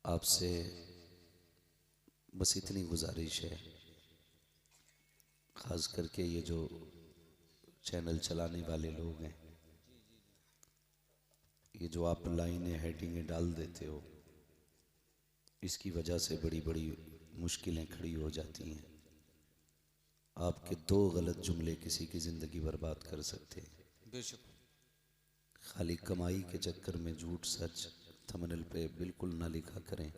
आपसे बस इतनी गुजारिश है, ख़ास करके ये जो चैनल चलाने वाले लोग हैं, ये जो आप लाइनें हेडिंगें डाल देते हो, इसकी वजह से बड़ी बड़ी मुश्किलें खड़ी हो जाती हैं। आपके दो गलत जुमले किसी की ज़िंदगी बर्बाद कर सकते हैं। बेशक। खाली कमाई के चक्कर में झूठ सच थंबनेल पे बिल्कुल ना लिखा करें।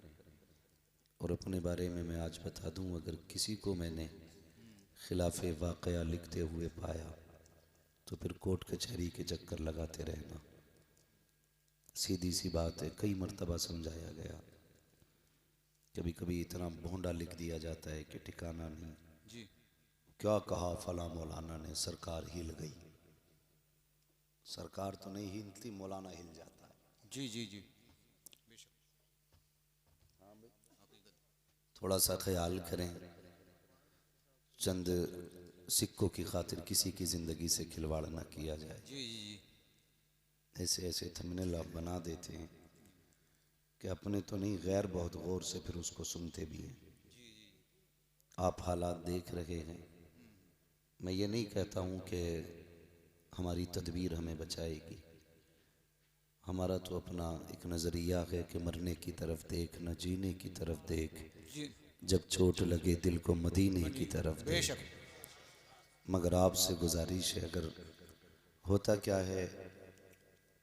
और अपने बारे में मैं आज बता दूं, अगर किसी को मैंने खिलाफ वाक़या लिखते हुए पाया तो फिर कोर्ट कचहरी के चक्कर लगाते रहना। सीधी सी बात है, कई मर्तबा समझाया गया। कभी कभी इतना भोंडा लिख दिया जाता है कि ठिकाना नहीं। जी क्या कहा फला मौलाना ने, सरकार हिल गई। सरकार तो नहीं हिलती, मौलाना हिल जाता है। जी जी जी। बेशक। थोड़ा सा ख्याल करें, चंद सिक्कों की खातिर किसी की ज़िंदगी से खिलवाड़ ना किया जाए। जी जी जी। ऐसे ऐसे थंबनेल आप बना देते हैं कि अपने तो नहीं, गैर बहुत गौर से फिर उसको सुनते भी हैं। आप हालात देख रहे हैं। मैं ये नहीं कहता हूँ कि हमारी तदबीर हमें बचाएगी। हमारा तो अपना एक नज़रिया है कि मरने की तरफ देख, न जीने की तरफ देख, जी जब चोट लगे दिल को मदीने की तरफ देख। बेशक। मगर आपसे गुजारिश है, अगर होता क्या है,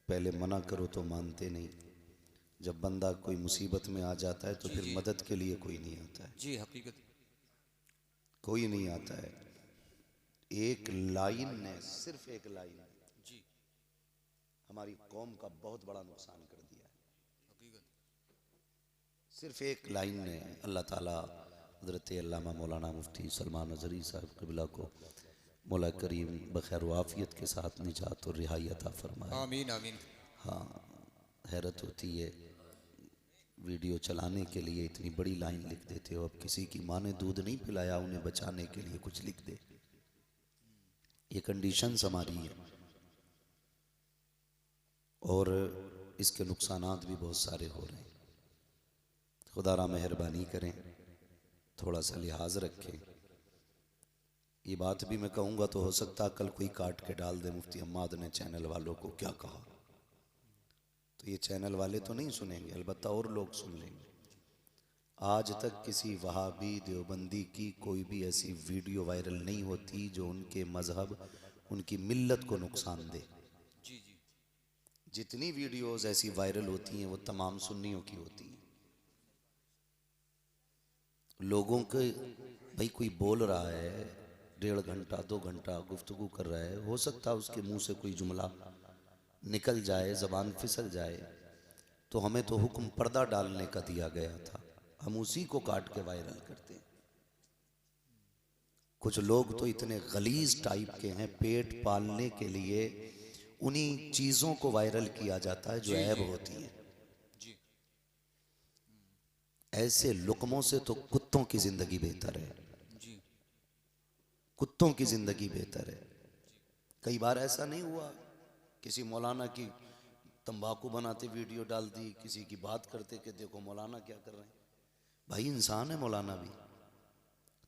पहले मना करो तो मानते नहीं। जब बंदा कोई मुसीबत में आ जाता है तो जी फिर जी मदद के लिए कोई नहीं आता है। जी। हकीकत। कोई नहीं आता है। एक लाइन ने, सिर्फ एक लाइन ने जी। हमारी कौम का बहुत बड़ा नुकसान कर दिया है। हकीकत। सिर्फ एक लाइन ने। अल्लाह ताला हज़रत अल्लामा मौलाना मुफ्ती सलमान अज़हरी साहब क़िबला को मौला करीम बखैर आफियत के साथ निजात और रिहाई अता फरमाए। आमीन आमीन। हाँ, हैरत होती है, वीडियो चलाने के लिए इतनी बड़ी लाइन लिख देते हो। अब किसी की माँ ने दूध नहीं पिलाया, उन्हें बचाने के लिए कुछ लिख दे। ये कंडीशंस हमारी है और इसके नुकसानात भी बहुत सारे हो रहे हैं। खुदारा मेहरबानी करें, थोड़ा सा लिहाज रखें। ये बात भी मैं कहूँगा तो हो सकता कल कोई काट के डाल दे, मुफ्ती अम्माद ने चैनल वालों को क्या कहा। तो ये चैनल वाले तो नहीं सुनेंगे, अलबत्ता और लोग सुन लेंगे। आज तक किसी वहाबी देवबंदी की कोई भी ऐसी वीडियो वायरल नहीं होती जो उनके मजहब, उनकी मिल्लत को नुकसान दे। जी जी जितनी वीडियोस ऐसी वायरल होती हैं वो तमाम सुन्नियों की होती हैं। लोगों के, भाई कोई बोल रहा है 1.5 घंटा 2 घंटा गुफ्तगू कर रहा है, हो सकता है उसके मुंह से कोई जुमला निकल जाए, जबान फिसल जाए, तो हमें तो हुक्म पर्दा डालने का दिया गया था, हम उसी को काट के वायरल करते हैं। कुछ लोग तो इतने गलीज टाइप के हैं, पेट पालने के लिए उन्हीं चीज़ों को वायरल किया जाता है जो जी ऐब जी होती हैं। जी। ऐसे लुकमों से तो कुत्तों की ज़िंदगी बेहतर है। जी कुत्तों की ज़िंदगी बेहतर है। कई बार ऐसा नहीं हुआ, किसी मौलाना की तंबाकू बनाते वीडियो डाल दी, किसी की बात करते कि देखो मौलाना क्या कर रहे हैं। भाई इंसान है मौलाना भी।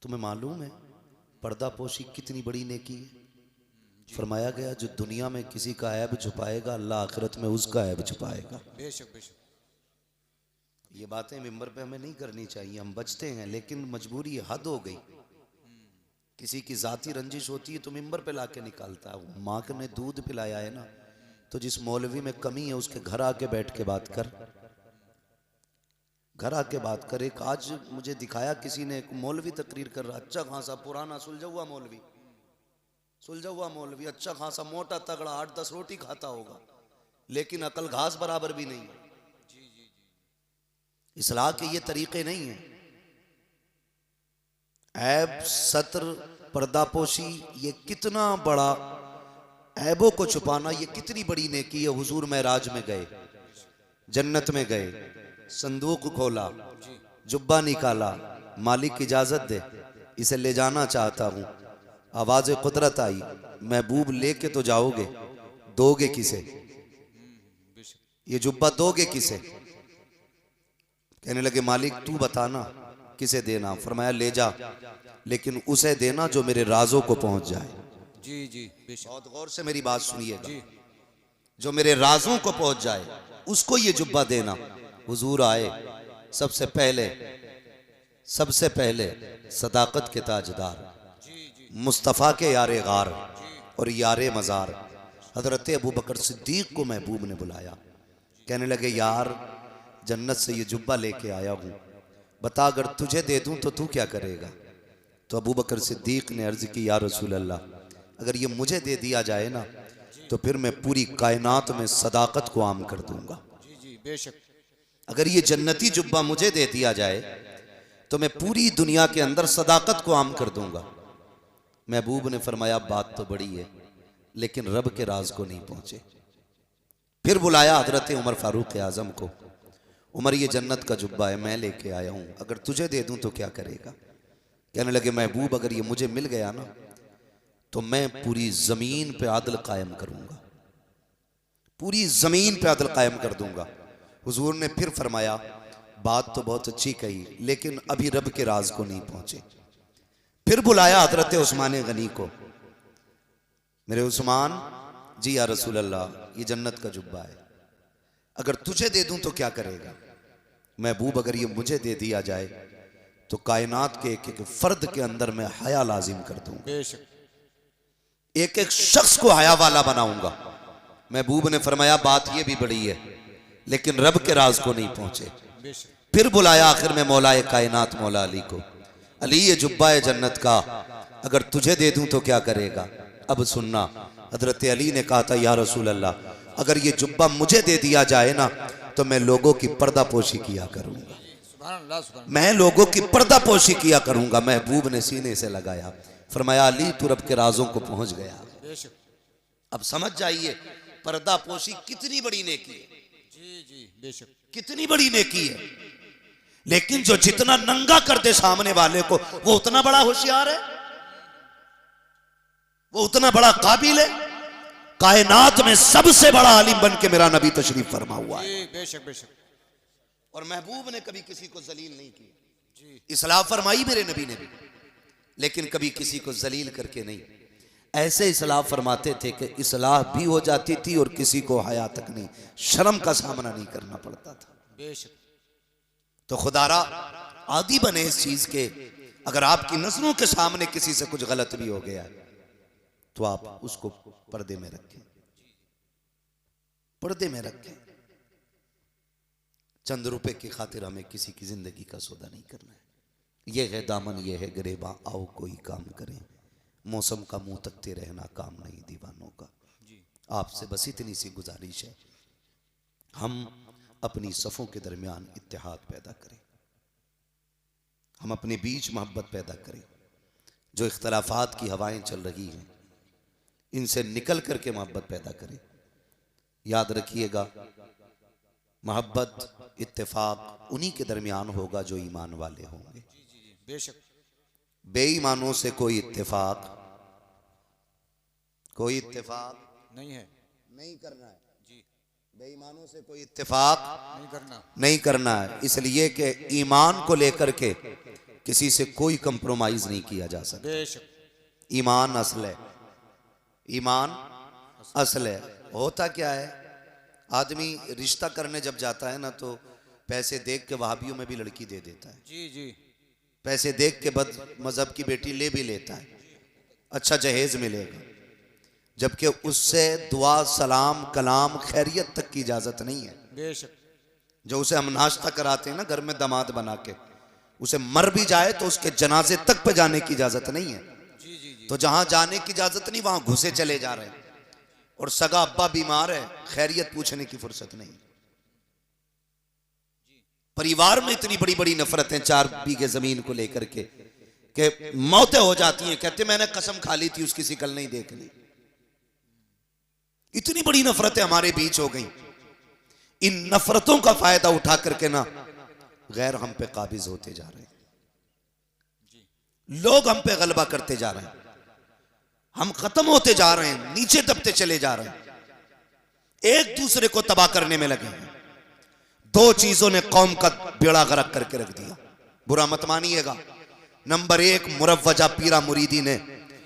तुम्हें मालूम है पर्दा पोशी कितनी बड़ी नेकी है। फरमाया गया जो दुनिया में किसी का ऐब छुपाएगा, अल्लाह आखिरत में उसका ऐब छुपाएगा। बेशक बेशक। ये बातें मिंबर पे हमें नहीं करनी चाहिए, हम बचते हैं, लेकिन मजबूरी हद हो गई। किसी की जाती रंजिश होती है तो मिंबर पे लाके निकालता है। माँ ने दूध पिलाया है ना, तो जिस मौलवी में कमी है उसके घर आके बैठ के बात कर, घर आके बात कर। एक आज मुझे दिखाया किसी ने, एक मौलवी तकरीर कर रहा, अच्छा खासा पुराना सुलझा हुआ मौलवी, सुलझा हुआ मौलवी, अच्छा खासा मोटा तगड़ा 8-10 रोटी खाता होगा, लेकिन अकल घास बराबर भी नहीं है। जी जी जी। इस्लाह के ये तरीके नहीं है। ऐब सत्र पर्दापोशी ये कितना बड़ा, ऐबों को छुपाना ये कितनी बड़ी नेकी है। हुजूर महराज में गए, जन्नत में गए, संदूक खोला, जी जुब्बा निकाला, मालिक इजाजत दे, इसे ले जाना चाहता हूँ। आवाज कुदरत आई, महबूब लेके तो जाओगे, दोगे किसे? बेशक। ये जुब्बा दोगे किसे? कहने लगे मालिक तू बताना किसे देना। फरमाया ले जा, लेकिन उसे देना जो मेरे राजों को पहुंच जाए। जी जी बेशक। बहुत गौर से मेरी बात सुनिएगा, जी जो मेरे राजों को पहुंच जाए उसको ये जुब्बा देना। हुजूर आए, सबसे पहले सदाकत के ताजदार, जी जी मुस्तफ़ा के यारे गार और यारे मज़ार हज़रत अबू बकर सिद्दीक़ को महबूब ने बुलाया। कहने लगे यार जन्नत से ये जुब्बा लेके आया हूँ, बता अगर तुझे दे दूँ तो तू क्या करेगा। तो अबू बकर सिद्दीक़ ने अर्ज़ की या रसूल अल्लाह, अगर ये मुझे दे दिया जाए ना तो फिर मैं पूरी कायनात में सदाकत को आम कर दूंगा। जी जी बेशक। अगर ये जन्नती जुब्बा मुझे दे दिया जाए तो मैं पूरी दुनिया के अंदर सदाकत को आम कर दूंगा। महबूब ने फरमाया बात तो बड़ी है, लेकिन रब के राज को नहीं पहुंचे। फिर बुलाया हजरत उमर फारूक आजम को। उमर ये जन्नत का जुब्बा है, मैं लेके आया हूं, अगर तुझे दे दूं तो क्या करेगा। कहने लगे महबूब अगर ये मुझे मिल गया ना तो मैं पूरी जमीन पे आदल कायम करूंगा, पूरी जमीन पे आदल कायम कर दूंगा। हुजूर ने फिर फरमाया बात तो बहुत अच्छी कही, लेकिन अभी रब के राज को नहीं पहुंचे। फिर बुलाया हजरत उस्मान गनी को। मेरे उस्मान जी या रसूल अल्लाह, ये जन्नत का जुब्बा है, अगर तुझे दे दूं तो क्या करेगा। महबूब अगर ये मुझे दे दिया जाए तो कायनात के एक एक फर्द के अंदर मैं हया लाजिम कर दूंगा, बेशक। एक एक शख्स को हया वाला बनाऊंगा। महबूब ने फरमाया बात ये भी बड़ी है, लेकिन रब के राज को नहीं पहुंचे। बेशक। फिर बुलाया आखिर में मौलाए कायनात मौला अली को। अली ये जुब्बा है जन्नत का, अगर तुझे दे दूं तो क्या करेगा। अब सुनना, हजरत अली ने कहा था या रसूल अल्लाह, अगर ये जुब्बा मुझे दे दिया जाए ना तो मैं लोगों की पर्दापोशी किया करूंगा, सुभान अल्लाह सुभान मैं लोगों की पर्दापोशी किया करूंगा। महबूब ने सीने से लगाया, फरमाया अली तू रब के राजों को पहुंच गया। अल्लाह। बेशक। अब समझ जाइए पर्दापोशी कितनी बड़ी नेकी है, जी जी बेशक। कितनी बड़ी नेकी है। लेकिन जो जितना नंगा कर दे सामने वाले को वो उतना बड़ा होशियार है, वो उतना बड़ा काबिल है। कायनात में सबसे बड़ा आलिम बन के मेरा नबी तशरीफ फरमा हुआ है। जी बेशक बेशक। और महबूब ने कभी किसी को जलील नहीं किया। जी इस्लाह फरमाई मेरे नबी ने भी, लेकिन कभी किसी को जलील करके नहीं। ऐसे इस्लाह फरमाते थे कि इस्लाह भी हो जाती थी और किसी को हया तक नहीं, शर्म का सामना नहीं करना पड़ता था। बेशक। तो खुदारा आदि बने इस चीज के, अगर आपकी नजरों के सामने किसी से कुछ गलत भी हो गया है तो आप उसको पर्दे में रखें, पर्दे में रखें। चंद रुपए की खातिर हमें किसी की जिंदगी का सौदा नहीं करना है। ये है दामन, ये है गिरेबा, आओ कोई काम करें, मौसम का मुंह तकते रहना काम नहीं दीवानों का। आपसे बस इतनी सी गुजारिश है, हम अपनी सफ़ों के दरमियान इत्तेहाद पैदा करें, हम अपने बीच मोहब्बत पैदा करें। जो इख्तलाफात की हवाएं चल रही हैं इनसे निकल करके मोहब्बत पैदा करें। याद रखिएगा मोहब्बत इत्तेफाक उन्हीं के दरमियान होगा जो ईमान वाले होंगे। जी जी बेशक। बेईमानों से कोई इत्तेफाक नहीं है। नहीं करना है। जी बेईमानों से कोई इत्तेफाक नहीं करना। नहीं करना है, इसलिए कि ईमान को लेकर के किसी से कोई कंप्रोमाइज नहीं किया जा सकता। बेशक। ईमान असल है, ईमान असल है। होता क्या है, आदमी रिश्ता करने जब जाता है ना तो पैसे देख के वहाबियों में भी लड़की दे देता है, जी जी पैसे देख के बद मजहब की बेटी ले भी लेता है, अच्छा जहेज मिलेगा, जबकि उससे दुआ सलाम कलाम खैरियत तक की इजाजत नहीं है। बेशक। जो उसे हम नाश्ता कराते हैं ना घर में दामाद बना के, उसे मर भी जाए तो उसके जनाजे तक पे जाने की इजाजत नहीं है। जी जी जी तो जहां जाने की इजाजत नहीं वहां घुसे चले जा रहे हैं, और सगा अब्बा बीमार है, खैरियत पूछने की फुर्सत नहीं। परिवार में इतनी बड़ी बड़ी नफरतें 4 बीघे जमीन को लेकर के कि मौतें हो जाती हैं, कहते मैंने कसम खा ली थी उसकी शिकल नहीं देखनी। इतनी बड़ी नफरतें हमारे बीच हो गई। इन नफरतों का फायदा उठा करके ना गैर हम पे काबिज होते जा रहे हैं, लोग हम पे गलबा करते जा रहे हैं, हम खत्म होते जा रहे हैं, नीचे दबते चले जा रहे हैं, एक दूसरे को तबाह करने में लगे हैं। दो चीजों ने कौम का बेड़ा गर्क करके रख दिया, बुरा मत मानिएगा। नंबर एक मुरव्वजा पीरा मुरीदी ने,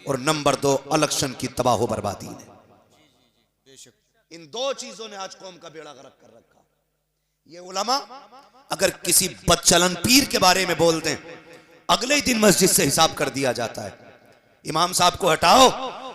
और नंबर दो इलेक्शन की तबाह बर्बादी ने। इन दो चीजों ने आज कौम का बेड़ा गर्क कर रखा। ये उलमा अगर किसी बदचलन पीर के बारे में बोल दें, अगले ही दिन मस्जिद से हिसाब कर दिया जाता है। इमाम साहब को हटाओ,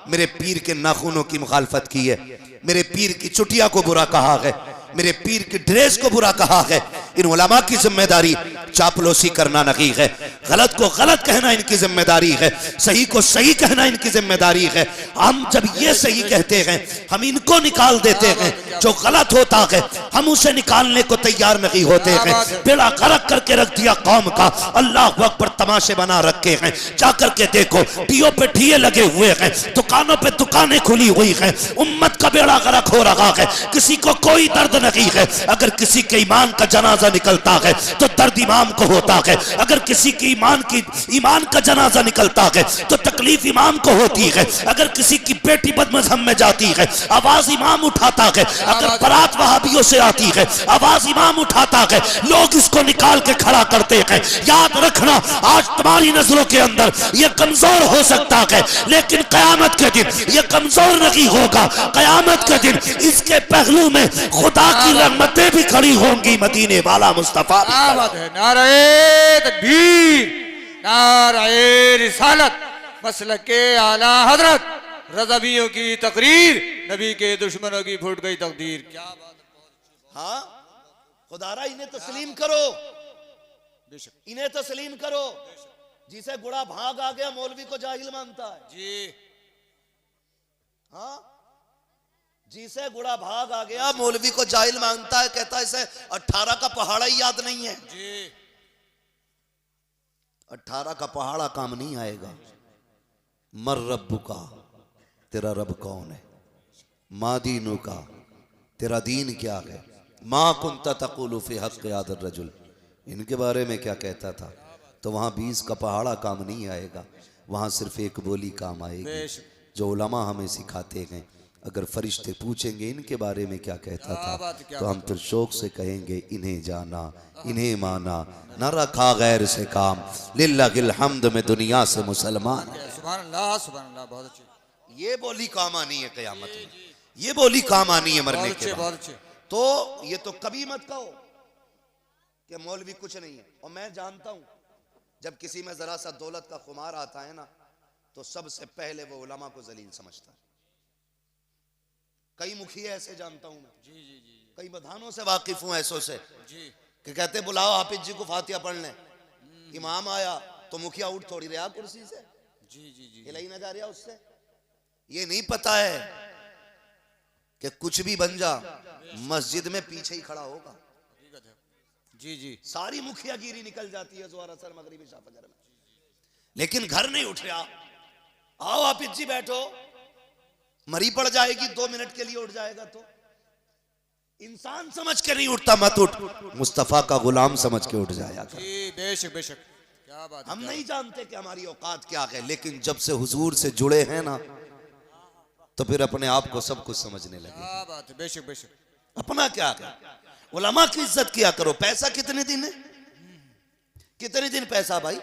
मेरे पीर के नाखूनों की मुखालफत की है, मेरे पीर की चुटिया को बुरा कहा है, मेरे पीर की ड्रेस को बुरा कहा है। इन उलमा की जिम्मेदारी चापलूसी करना नहीं है, गलत को गलत कहना इनकी जिम्मेदारी है, सही को सही कहना इनकी जिम्मेदारी है। हम जब ये सही कहते हैं, हम इनको निकाल देते हैं। जो गलत होता है हम उसे निकालने को तैयार नहीं होते हैं। बेड़ा गर्क करके रख दिया कौम का। अल्लाह अकबर तमाशे बना रखे हैं। जाकर के देखो, टीओ पे ठीए लगे हुए हैं, दुकानों पे दुकानें खुली हुई हैं। उम्मत का बेड़ा गर्क हो रहा है, किसी को कोई दर्द नहीं है। अगर किसी के ईमान का जनाजा निकलता है तो दर्द इमाम को होता है, अगर किसी की ईमान का जनाजा निकलता है तो तकलीफ इमाम को होती है। अगर किसी की बेटी बदमज़हब में जाती है, आवाज इमाम उठाता है। अगर बारात वहाबियों से आती है, आवाज इमाम उठाता है। लोग इसको निकाल के खड़ा करते हैं। याद रखना, आज तुम्हारी नजरों के अंदर ये कमजोर हो सकता है, लेकिन कयामत के दिन ये कमजोर नहीं होगा। कयामत के दिन इसके पहलू में खुदा की रहमतें भी खड़ी होंगी। मदीने वाला मुस्तफा नारे तकबीर, नारे रिसालत, मसलके आला हजरत, रज़वियों की तकरीर, नबी के दुश्मनों की फूट गई तकदीर। क्या बात है। हाँ खुदारा, इन्हें तस्लीम करो, इन्हें तस्लीम करो। जिसे गुड़ा भाग आ गया मौलवी को जाहिल मानता है जी। हाँ, जिसे गुड़ा भाग आ गया मौलवी को जाहिल मानता है। कहता है इसे 18 का पहाड़ा ही याद नहीं है जी। 18 का पहाड़ा काम नहीं आएगा। मर रब्बु का, तेरा रब कौन है? मा दीनु का, तेरा दीन क्या है? मा कुंता तक़ूलु फी हक़्क़ि हाज़ा रजुल, इनके बारे में क्या कहता था? तो वहाँ 20 का पहाड़ा काम नहीं आएगा, वहाँ सिर्फ एक बोली काम आएगी जो उलमा हमें सिखाते हैं। अगर फरिश्ते पूछेंगे इनके बारे में क्या कहता था, तो हम फिर शौक से कहेंगे इन्हें जाना, इन्हें माना, न रखा गैर से काम, लिल्लाहिल हम्द में दुनिया से मुसलमान। सुभान अल्लाह, सुभान अल्लाह, बहुत अच्छे। ये बोली काम आनी है क़यामत में, ये बोली काम आनी है मरने के बाद। तो ये तो कभी मत कहो कि मौलवी कुछ नहीं है। और मैं जानता हूं जब किसी में जरा सा दौलत का खुमार आता है ना, तो सबसे पहले वो उलमा को जलील समझता है। कई मुखिया ऐसे जानता हूं मैं, जी जी जी, कई बधानों से वाकिफ हूं ऐसों से जी, कि कहते बुलाओ हाफिज जी को फातिहा पढ़ लें। इमाम आया तो मुखिया उठ थोड़ी रहा कुर्सी से, जी जी जी, हिला ही ना जा रहा उससे। ये नहीं पता है कि कुछ भी बन जा, मस्जिद में पीछे ही खड़ा होगा। जी जी, सारी मुखियागिरी निकल जाती है ज़ोहर असर मगरिब इशा फजर में, लेकिन घर नहीं उठ रहा। आओ हाफिज जी बैठो, मरी पड़ जाएगी, 2 मिनट के लिए उठ जाएगा तो इंसान समझ के नहीं उठता। मत उठ, मुस्तफा का गुलाम समझ के उठ जाया कर। जी, बेशक बेशक, क्या बात। हम नहीं जानते कि हमारी औकात क्या है, लेकिन जब से हुजूर से जुड़े हैं ना, तो फिर अपने आप को सब कुछ समझने लगे। क्या बात है, बेशक बेशक। अपना क्या है, उलमा की इज्जत किया करो। पैसा कितने दिन है, कितने दिन पैसा भाई?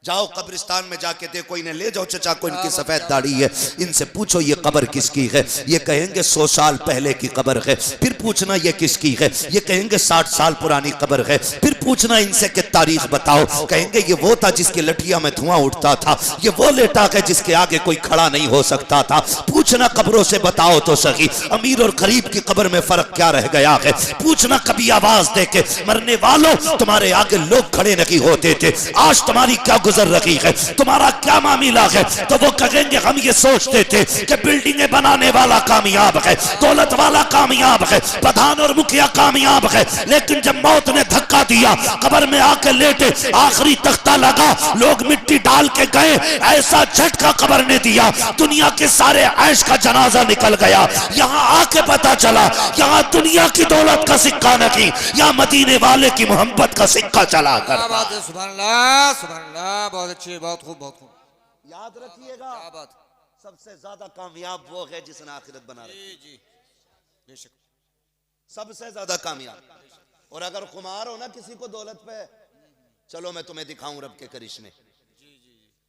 जाओ कब्रिस्तान में जाके देखो, इन्हें ले जाओ चचा को, इनकी सफेद दाढ़ी है, इनसे पूछो ये कब्र किसकी है। ये कहेंगे 100 साल पहले की कब्र है। फिर पूछना ये किसकी है, ये कहेंगे 60 साल पुरानी कब्र है। फिर पूछना इनसे कि तारीख बताओ, कहेंगे ये वो था जिसकी लठिया में धुआं उठता था, ये वो लेटा है जिसके आगे कोई खड़ा नहीं हो सकता था। पूछना कब्रों से बताओ तो सही, अमीर और गरीब की कब्र में फर्क क्या रह गया है। पूछना कभी आवाज दे के, मरने वालों तुम्हारे आगे लोग खड़े नहीं होते थे, आज तुम्हारी क्या गुजर रही है, तुम्हारा क्या मामला है। तो वो कहेंगे हम ये सोचते थे कि बिल्डिंगें बनाने वाला कामयाब है, दौलत वाला कामयाब है, प्रधान और मुखिया कामयाब है, लेकिन जब मौत ने धक्का दिया, कब्र में आके लेटे, आखिरी तख्ता लगा, लोग मिट्टी डाल के गए, ऐसा झटका कब्र ने दिया, दुनिया के सारे ऐश का जनाजा निकल गया। यहाँ आके पता चला यहाँ दुनिया की दौलत का सिक्का नहीं, यहाँ मदीने वाले की मोहब्बत का सिक्का चला कर। सुभान अल्लाह, सुभान अल्लाह, बहुत अच्छे, बहुत खूब, बहुत खूब। याद रखिएगा, क्या बात। सबसे ज्यादा कामयाब वो है जिसने आखिरत बना रखी। जी जी, बेशक। सबसे ज्यादा कामयाब और अगर खुमार हो ना किसी को दौलत पे, चलो मैं तुम्हें दिखाऊं रब के करिश्मे।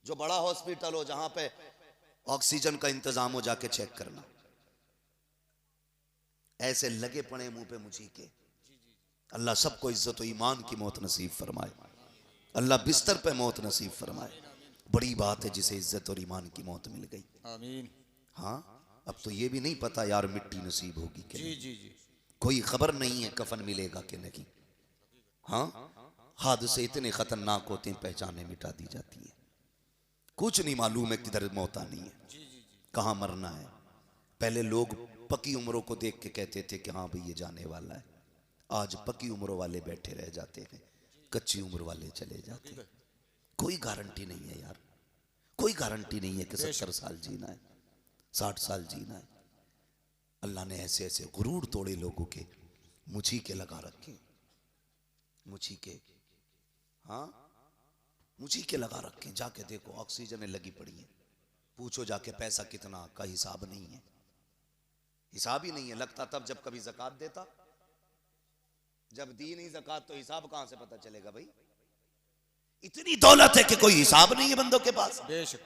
जो बड़ा हॉस्पिटल हो जहां पे ऑक्सीजन का इंतजाम हो, जाके चेक करना। ऐसे लगे पड़े मुंह पे मुझी के। अल्लाह सबको इज्जत और ईमान की मौत नसीब फरमाए। अल्लाह बिस्तर पे मौत नसीब फरमाए। बड़ी बात है जिसे इज्जत और ईमान की मौत मिल गई। आमीन। हाँ, अब तो ये भी नहीं पता यार मिट्टी नसीब होगी कि जी नहीं। जी जी। कोई खबर नहीं है कफन मिलेगा कि नहीं। हाँ, हादसे इतने खतरनाक होते हैं, पहचाने मिटा दी जाती है। कुछ नहीं मालूम है किधर मौत आनी है, कहाँ मरना है। पहले लोग पकी उम्रों को देख के कहते थे कि हाँ भाई ये जाने वाला है। आज पकी उम्रों वाले बैठे रह जाते हैं, कच्ची उम्र वाले चले जाते हैं। कोई गारंटी नहीं है यार, कोई गारंटी नहीं है कि 70 साल जीना है, 60 साल जीना है। अल्लाह ने ऐसे ऐसे गुरूर तोड़े लोगों के, मुझी के लगा रखे, मुझी के। हाँ, मुझी के लगा रखे। जाके देखो ऑक्सीजन लगी पड़ी है, पूछो जाके पैसा कितना का हिसाब नहीं है, हिसाब ही नहीं है। लगता तब जब कभी ज़कात देता, जब दी नहीं ज़कात तो हिसाब कहां से पता चलेगा भाई। इतनी दौलत है कि कोई हिसाब नहीं है बंदों के पास। बेशक।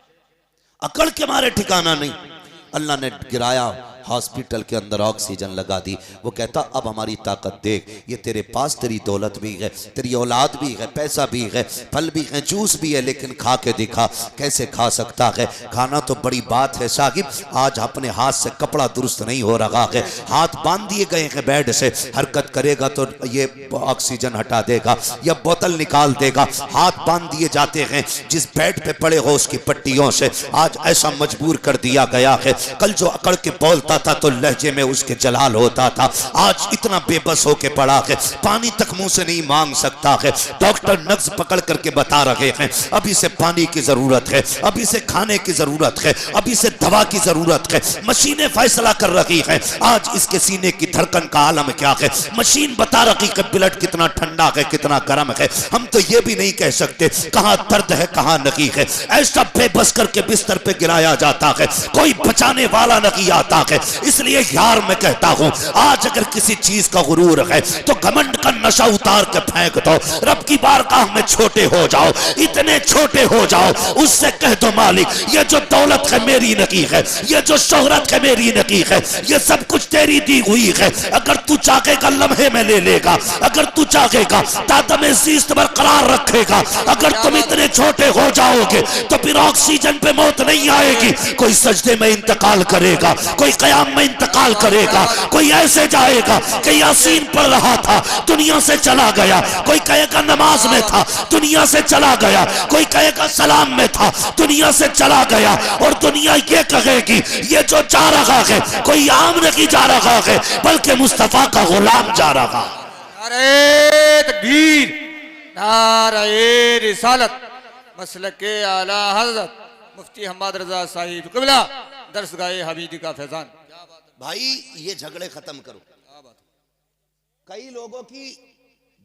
अकड़ के मारे ठिकाना नहीं। अल्लाह ने गिराया हॉस्पिटल के अंदर, ऑक्सीजन लगा दी। वो कहता अब हमारी ताकत देख, ये तेरे पास तेरी दौलत भी है, तेरी औलाद भी है, पैसा भी है, फल भी है, जूस भी है, लेकिन खा के दिखा। कैसे खा सकता है? खाना तो बड़ी बात है साहिब, आज अपने हाथ से कपड़ा दुरुस्त नहीं हो रहा है, हाथ बांध दिए गए हैं बेड से, हरकत करेगा तो ये ऑक्सीजन हटा देगा या बोतल निकाल देगा। हाथ बांध दिए जाते हैं, जिस बेड पे पड़े हो उसकी पट्टियों से। आज ऐसा मजबूर कर दिया गया है। कल जो अकड़ के बोलता था तो लहजे में उसके जलाल होता था, आज इतना बेबस होके पड़ा है, पानी तक मुंह से नहीं मांग सकता है। डॉक्टर नब्ज पकड़ करके बता रहे हैं अभी से पानी की जरूरत है, अभी से खाने की जरूरत है, अभी से दवा की जरूरत है। मशीनें फैसला कर रही हैं आज इसके सीने की धड़कन का आलम क्या है। मशीन बता रही है ब्लड कितना ठंडा है, कितना गर्म है। हम तो ये भी नहीं कह सकते कहां दर्द है कहां नहीं है। ऐसा बेबस करके बिस्तर पे गिराया जाता है, कोई बचाने वाला नहीं आता है। इसलिए यार मैं कहता हूं, आज अगर किसी चीज का गुरूर है तो घमंड का नशा उतार के फेंक दो। रब की बारगाह में छोटे हो जाओ, इतने छोटे हो जाओ, उससे कह दो मालिक ये जो दौलत है मेरी नहीं है, ये जो शोहरत है मेरी नहीं है, ये सब कुछ तेरी दी हुई है। अगर तू चाहेगा लम्हे में ले लेगा, अगर तू चाहेगा तादम ज़ीस्त बरकरार रखेगा। अगर तुम इतने छोटे हो जाओगे तो फिर ऑक्सीजन पे मौत नहीं आएगी। कोई सजदे में इंतकाल करेगा, कोई कयाम में इंतकाल करेगा, कोई ऐसे जाएगा कि यासीन पढ़ रहा था दुनिया से चला गया, कोई कहेगा नमाज में था दुनिया से चला गया, कोई कहेगा सलाम में था दुनिया से चला गया। और दुनिया ये कहेगी ये जो जा रहा है कोई आम नहीं जा रहा है, बल्कि मुस्तफा का गुलाम जा रहा। नारे तकबीर, नारे रिसालत, मसलके आला हजरत मुफ्ती हम्मद रजा साहिब क़िबला, दरसगाह हमीदी का फैजान। भाई ये झगड़े खत्म करो। कई लोगों की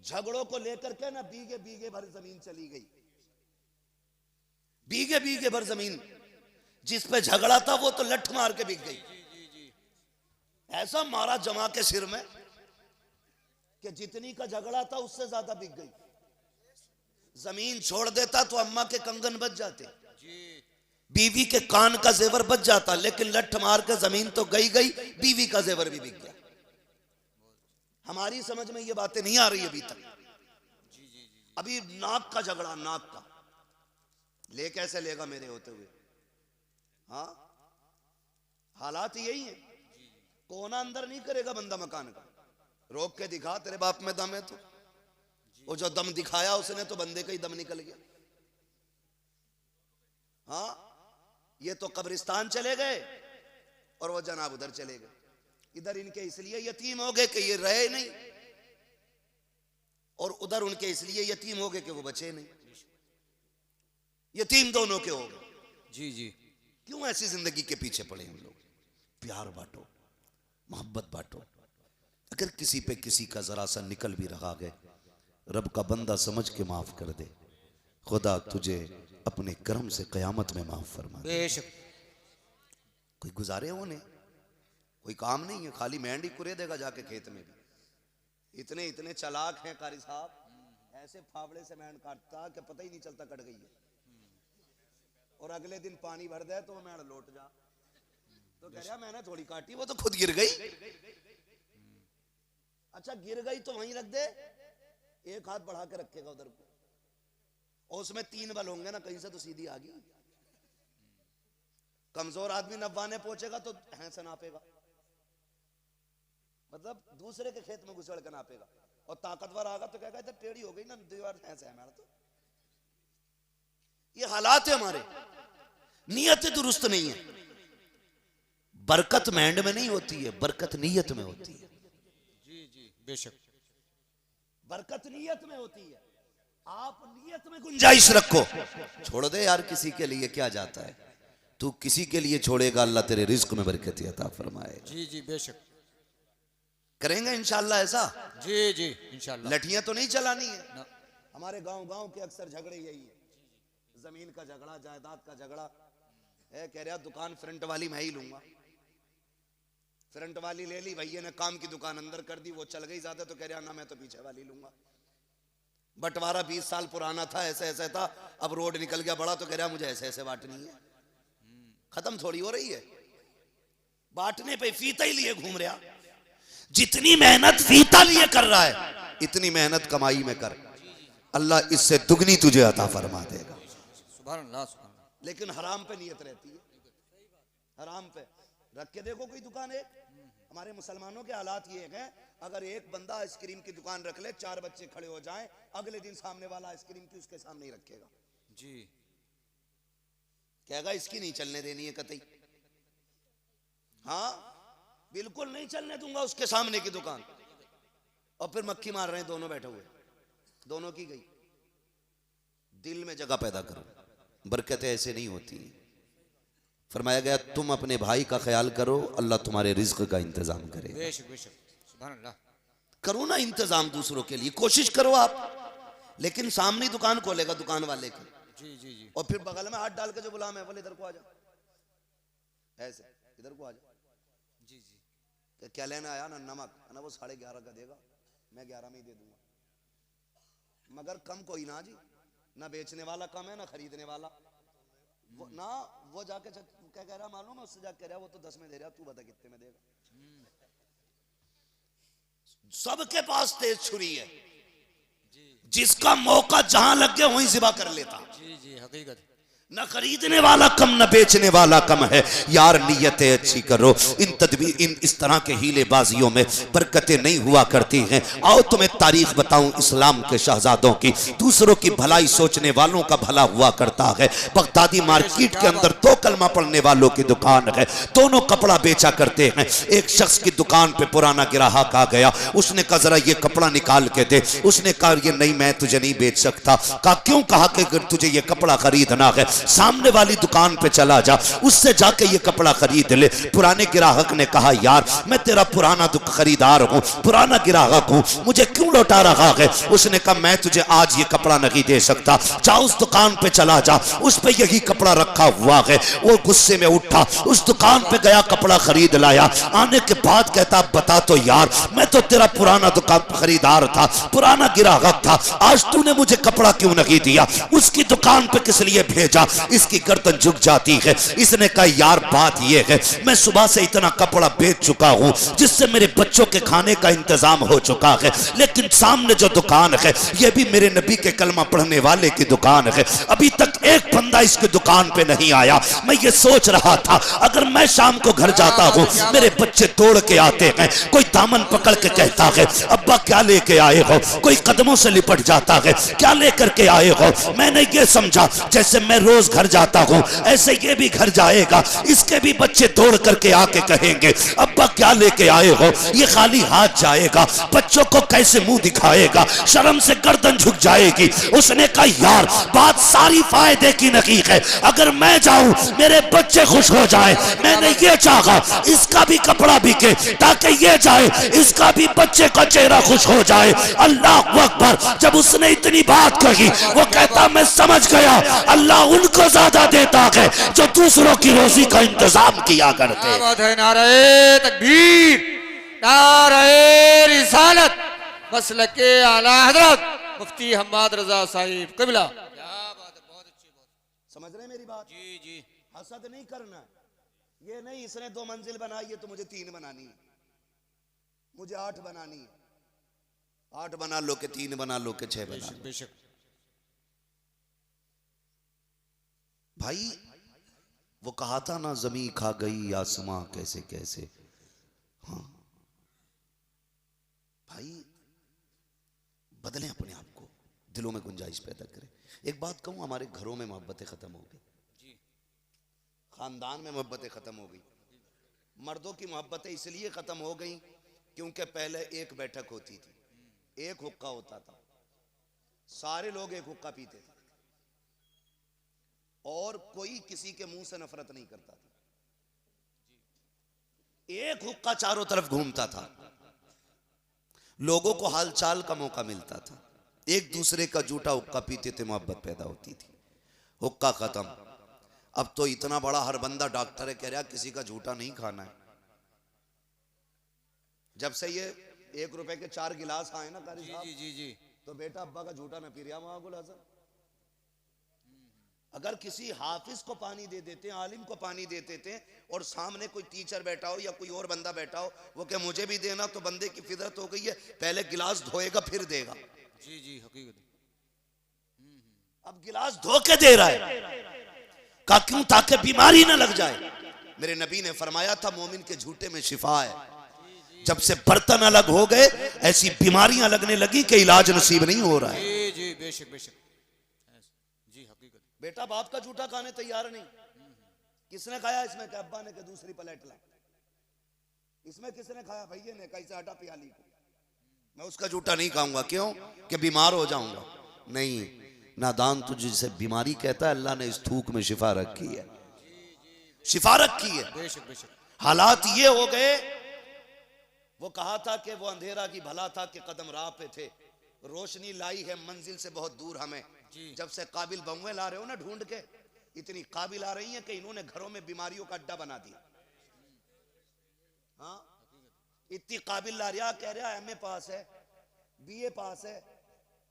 झगड़ों को लेकर के ना बीघे बीघे भर जमीन चली गई, बीघे बीघे भर जमीन। जिस पे झगड़ा था वो तो लठ मार के बिक गई। ऐसा मारा जमा के सिर में कि जितनी का झगड़ा था उससे ज्यादा बिक गई। जमीन छोड़ देता तो अम्मा के कंगन बच जाते, बीवी के कान का जेवर बच जाता, लेकिन लठ मार के जमीन तो गई गई, बीवी का जेवर भी बिक गया। हमारी समझ में ये बातें नहीं आ रही अभी तक। अभी नाक का झगड़ा, नाक का ले कैसे लेगा मेरे होते हुए। हाँ, हालात यही है। कोना अंदर नहीं करेगा बंदा मकान का, रोक के दिखा तेरे बाप में दम है तो। वो जो दम दिखाया उसने तो बंदे का ही दम निकल गया। हाँ, ये तो कब्रिस्तान चले गए और वो जनाब उधर चले गए। इधर इनके इसलिए यतीम हो गए कि ये रहे नहीं, और उधर उनके इसलिए यतीम हो गए कि वो बचे नहीं। यतीम दोनों के हो गए। जी जी। क्यों ऐसी जिंदगी के पीछे पड़े हम लोग? प्यार बांटो, मोहब्बत बांटो। अगर किसी पे किसी का जरा सा निकल भी रहा है, रब का बंदा समझ के माफ कर दे। खुदा तुझे अपने कर्म से कयामत में माफ फरमा दे। बेशक। कोई गुजारे होने, कोई काम नहीं है, खाली मेंढी कुरे देगा जाके खेत में भी। इतने इतने चालाक हैं कारी साहब, ऐसे फावड़े से मैंड काटता कि पता ही नहीं चलता कट गई है, और अगले दिन पानी भर दे तो मैंड लौट जा, तो कह रहा मैंने थोड़ी काटी, वो तो खुद गिर गई। अच्छा गिर गई तो वहीं रख दे, एक हाथ बढ़ा के रखेगा उधर को, और उसमें 3 बल होंगे ना, कहीं से तो सीधी आ गई। कमजोर आदमी नब्बाने पहुंचेगा तो हैं से नापेगा, मतलब दूसरे के खेत में घुसड़ के नापेगा, और ताकतवर आगा तो कहेगा इधर टेढ़ी हो गई ना दीवार, ऐसे है मेरा। तो ये हालात है हमारे, नियत दुरुस्त नहीं है। बरकत मैंड में नहीं होती है, बरकत नीयत में होती है। जी जी बेशक, बरकत नीयत में होती है। आप नीयत में गुंजाइश रखो, छोड़ दे यार किसी के लिए क्या जाता है, तू किसी के लिए छोड़ेगा अल्लाह तेरे रिज्क में बरकत अता फरमाए। जी जी बेशक, करेंगे इंशाल्लाह ऐसा। जी जी इंशाल्लाह। लठियां तो नहीं चलानी है ना। हमारे गांव के अक्सर झगड़े यही है, जमीन का झगड़ा, जायदाद का झगड़ा है। कह रहा दुकान फ्रंट वाली मैं ही लूंगा, फ्रंट वाली ले ली, भैया ने काम की दुकान अंदर कर दी, वो चल गई ज्यादा, तो कह रहा ना मैं तो पीछे वाली लूंगा। बंटवारा 20 साल पुराना था, ऐसे ऐसे था, अब रोड निकल गया बड़ा, तो कह रहा मुझे ऐसे ऐसे बांटनी है। खत्म थोड़ी हो रही है, बांटने पे फीता ही लिए घूम रहा। जितनी मेहनत फीता लिए कर रहा है, इतनी मेहनत कमाई में कर, अल्लाह इससे दुगनी तुझे अता फरमा देगा। सुभान अल्लाह, सुभान अल्लाह। लेकिन हराम पे नियत रहती है, हराम पे रख के देखो कोई दुकान है। हमारे मुसलमानों के हालात ये हैं, अगर एक बंदा आइसक्रीम की दुकान रख ले, 4 बच्चे खड़े हो जाएं, अगले दिन सामने वाला आइसक्रीम की उसके सामने ही रखेगा। जी, कहेगा इसकी नहीं चलने देनी है कतई, हाँ बिल्कुल नहीं चलने दूंगा उसके सामने की दुकान। और फिर मक्खी मार रहे हैं दोनों बैठे हुए, दोनों की गई। दिल में जगह पैदा करो, बरकतें ऐसे नहीं होती। फरमाया गया तुम अपने भाई का ख्याल करो, अल्लाह तुम्हारे रिज्क का इंतजाम करे। बेशक बेशक, सुभान अल्लाह। करो ना इंतजाम दूसरों के लिए, कोशिश करो आप। लेकिन सामने दुकान खोलेगा दुकान वाले की, जी जी जी, और फिर बगल में हाथ डाल के जो बुला मैं बोले इधर को आ जा, ऐसे इधर को आ जा। जी जी, क्या लेना आया ना, नमक ना, वो 11.5 का देगा, मैं 11 में ही दे दूंगा। मगर कम कोई ना जी, ना बेचने वाला कम है ना खरीदने वाला। वो ना वो जाके क्या कह रहा मालूम है, उससे जाके कह रहा वो तो 10 में दे रहा, तू बता कितने में देगा। सबके पास तेज छुरी है, जिसका मौका जहां लग गया वहीं ज़िबा कर लेता। जी जी, हकीकत। न खरीदने वाला कम न बेचने वाला कम है। यार नियतें अच्छी करो, इन इस तरह के हीलेबाजियों में बरकतें नहीं हुआ करती हैं। आओ तुम्हें तारीख बताऊं इस्लाम के शहजादों की, दूसरों की भलाई सोचने वालों का भला हुआ करता है। बगदादी मार्केट के अंदर 2 कलमा पढ़ने वालों की दुकान है, दोनों कपड़ा बेचा करते हैं। एक शख्स की दुकान पे पुराना ग्राहक आ गया, उसने कहा जरा ये कपड़ा निकाल के दे। उसने कहा ये नहीं मैं तुझे नहीं बेच सकता। कहा क्यों? कहा कि अगर तुझे ये कपड़ा खरीदना है सामने वाली दुकान पे चला जा, उससे जाके ये कपड़ा खरीद ले। पुराने ग्राहक ने कहा यार मैं तेरा पुराना खरीदार हूँ, पुराना ग्राहक हूँ, मुझे क्यों लौटा रहा है? उसने कहा मैं तुझे आज ये कपड़ा नहीं दे सकता, जा उस दुकान पे चला जा, उस पे यही कपड़ा रखा हुआ है। वो गुस्से में उठा, उस दुकान पे गया, कपड़ा खरीद लाया। आने के बाद कहता बता तो यार, मैं तो तेरा पुराना दुकान खरीदार था, पुराना ग्राहक था, आज तूने मुझे कपड़ा क्यों नहीं दिया? उसकी दुकान पे किस लिए भेजा? इसकी गर्दन झुक जाती है। इसने कहा यार बात यह है मैं सुबह से इतना कपड़ा बेच चुका हूं जिससे मेरे बच्चों के खाने का इंतजाम हो चुका है, लेकिन सामने जो दुकान है यह भी मेरे नबी के कलमा पढ़ने वाले की दुकान है, अभी तक एक बंदा इसकी दुकान पे नहीं आया। मैं ये सोच रहा था अगर मैं शाम को घर जाता हूं, मेरे बच्चे दौड़ के आते हैं, कोई दामन पकड़ के कहता है अब्बा क्या लेके आए हो, कोई कदमों से लिपट जाता है क्या लेकर के आए हो। मैंने ये समझा जैसे मैं रोज घर जाता हूं ऐसे ये भी घर जाएगा, इसके भी बच्चे दौड़ करके आके कहेंगे अब्बा क्या लेके आए हो। ये खाली हाथ जाएगा, बच्चों को कैसे मुंह दिखाएगा, शर्म से गर्दन झुक जाएगी। उसने कहा यार बात सारी फायदे की नहीं है, अगर मैं जाऊं मेरे बच्चे खुश हो जाए। मैंने ये चाहा इसका भी कपड़ा बिके ताकि ये जाए, इसका भी बच्चे का चेहरा खुश हो जाए। अल्लाह अकबर। जब उसने इतनी बात कही वो कहता मैं समझ गया अल्लाह उनको ज्यादा देता है जो दूसरों की रोजी का इंतजाम किया करते। नारे तकबीर, नारे रिसालत, मसलक के आला हजरत मुफ्ती हम्माद रजा साहिब कबिला। क्या बात है, बहुत अच्छी बात। समझ रहे हैं मेरी बात? जी जी। हसद नहीं करना, ये नहीं इसने 2 मंजिल बनाई है तो मुझे 3 बनानी है, मुझे 8 बनानी है। 8 बना लो के 3 बना लो के 6 बना लो। बेशक भाई वो कहा था ना, जमी खा गई आसमां कैसे कैसे। हाँ भाई बदलें अपने आप को, दिलों में गुंजाइश पैदा करें। एक बात कहूं, हमारे घरों में मोहब्बतें खत्म हो गई, खानदान में मोहब्बतें खत्म हो गई। मर्दों की मोहब्बतें इसलिए खत्म हो गई क्योंकि पहले एक बैठक होती थी, एक हुक्का होता था, सारे लोग एक हुक्का पीते थे और कोई किसी के मुंह से नफरत नहीं करता था। एक हुक्का चारों तरफ घूमता था, लोगों को हालचाल का मौका मिलता था, एक दूसरे का जूठा हुक्का पीते थे, मोहब्बत पैदा होती थी। हुक्का खत्म। अब तो इतना बड़ा हर बंदा डॉक्टर है, कह रहा किसी का झूठा नहीं खाना है। जब से ये 1 रुपए के 4 गिलास आए ना कारी साहब, जी जी जी। तो बेटा अब्बा का झूठा न पी रहा वहां गुल हसन। अगर किसी हाफिज को पानी दे देते, आलिम को पानी दे देते और सामने कोई टीचर बैठा हो या कोई और बंदा बैठा हो, वो क्या मुझे भी देना, तो बंदे की फितरत हो गई है पहले गिलास धोएगा फिर देगा। जी जी हकीकत। अब गिलास धो के दे रहा है का क्यों? ताकि बीमारी ना लग जाए। मेरे नबी ने फरमाया था मोमिन के झूठे में शिफा है। जब से बर्तन अलग हो गए ऐसी बीमारियां लगने लगी कि इलाज नसीब नहीं हो रहा है। जी जी बेशक बेशक जी हकीकत। बेटा बाप का झूठा खाने तैयार नहीं। किसने खाया इसमें? कि अब्बा ने, कि दूसरी प्लेट ला। इसमें किसने खाया? भैया ने। कैसे हटा प्याली को, मैं उसका झूठा नहीं खाऊंगा। क्यों? कि बीमार हो जाऊंगा। नहीं, नादान तुझे जिसे बीमारी कहता है, अल्लाह ने इस थूक में शिफा रखी है, शिफा रखी है। बेशक बेशक। हालात ये हो गए, वो कहा था कि वो अंधेरा की भला था कि कदम राह पे थे, रोशनी लाई है मंजिल से बहुत दूर हमें। जब से काबिल बउए ला रहे हो ना ढूंढ के, इतनी काबिल आ रही है कि इन्होंने घरों में बीमारियों का अड्डा बना दिया। हाँ, इतनी काबिल ला रहा, कह रहा एमए पास है, बीए पास है,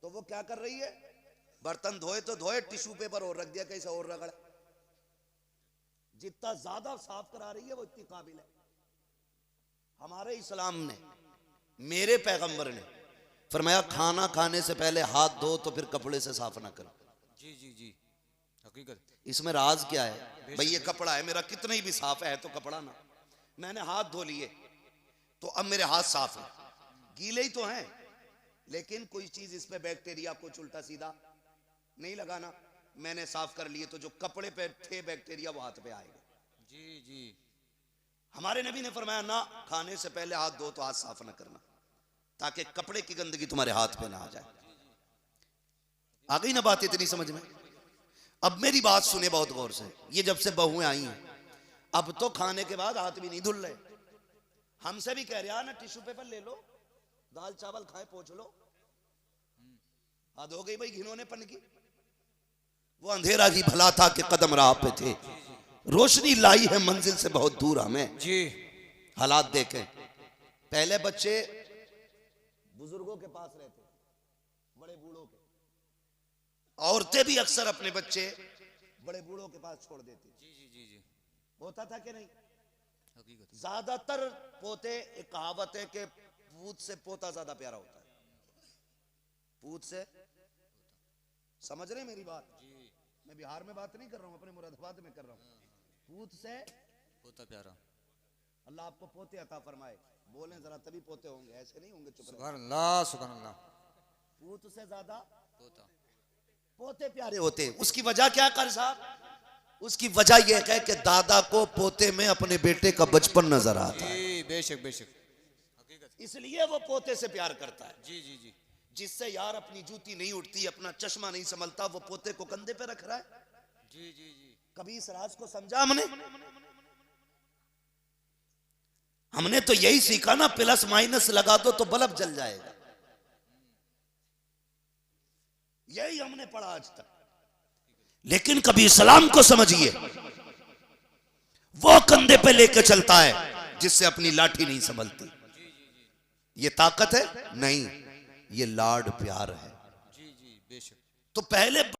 तो वो क्या कर रही है? बर्तन धोए तो धोए, टिश्यू पेपर और रख दिया, कैसे और रगड़ा। जितना ज्यादा साफ करा रही है वो इतनी काबिल है। हमारे इस्लाम ने, मेरे पैगंबर ने फरमाया खाना खाने से पहले हाथ धो तो फिर कपड़े से साफ ना करो। जी जी जी हकीकत। इसमें राज क्या है? भाई ये कपड़ा है मेरा, कितना ही भी साफ है तो कपड़ा ना, मैंने हाथ धो लिए तो अब मेरे हाथ साफ है, गीले ही तो हैं, लेकिन कोई चीज इस पे बैक्टीरिया कुछ उल्टा सीधा नहीं लगाना, मैंने साफ कर लिए तो जो कपड़े पे थे बैक्टीरिया वो हाथ पे आएगा। जी जी। हमारे नबी ने फरमाया ना, खाने से पहले हाथ धो तो हाथ साफ ना करना, ताकि कपड़े की गंदगी तुम्हारे हाथ पे ना आ जाए। आ गई ना बात इतनी समझ में? अब मेरी बात सुने बहुत गौर से। ये जब से बहुएं आई हैं, अब तो खाने के बाद हाथ भी नहीं धुल रहे। हमसे भी कह रहा ना टिश्यू पेपर ले लो, दाल चावल खाए पोंछ लो, हाथ हो गई भाई घिनौने पन की। वो अंधेरा ही भला था कि कदम राह पे थे, रोशनी लाई है मंजिल से बहुत दूर हमें। जी। हालात देखें, पहले बच्चे बुजुर्गों के पास रहते, बड़े बूढ़ों के, औरतें भी अक्सर अपने बच्चे बड़े बूढ़ों के पास छोड़ देती। जी जी जी जी होता था कि नहीं? हकीकत। ज्यादातर पोते, एक कहावत है कि पूत से पोता ज्यादा प्यारा होता है। पूत से, समझ रहे मेरी बात? मैं बिहार में बात नहीं कर रहा हूं, अपने मुरादाबाद में कर रहा हूं। पूत से पोता प्यारा। अल्लाह आपको पोते अता फरमाए। बोलें जरा तभी पोते होंगे, ऐसे नहीं होंगे चुप रहे। सुभान अल्लाह सुभान अल्लाह। पूत से ज्यादा पोता, पोते प्यारे होते। उसकी वजह क्या कर साहब? उसकी वजह यह है कि दादा को पोते में अपने बेटे का बचपन नजर आता है। जी बेशक बेशक हकीकत। इसलिए वो पोते से प्यार करता है। जी जी जी। जिससे यार अपनी जूती नहीं उठती, अपना चश्मा नहीं संभलता, वो पोते को कंधे पे रख रहा है। जी जी जी। कभी इस राज को समझा हमने? हमने तो यही सीखा ना, प्लस माइनस लगा दो तो बल्ब जल जाएगा, यही हमने पढ़ा आज तक। लेकिन कभी इस्लाम को समझिए, वो कंधे पे लेके चलता है जिससे अपनी लाठी नहीं संभलती। ये ताकत है? नहीं। ये लाड प्यार है। जी जी बेशक। तो पहले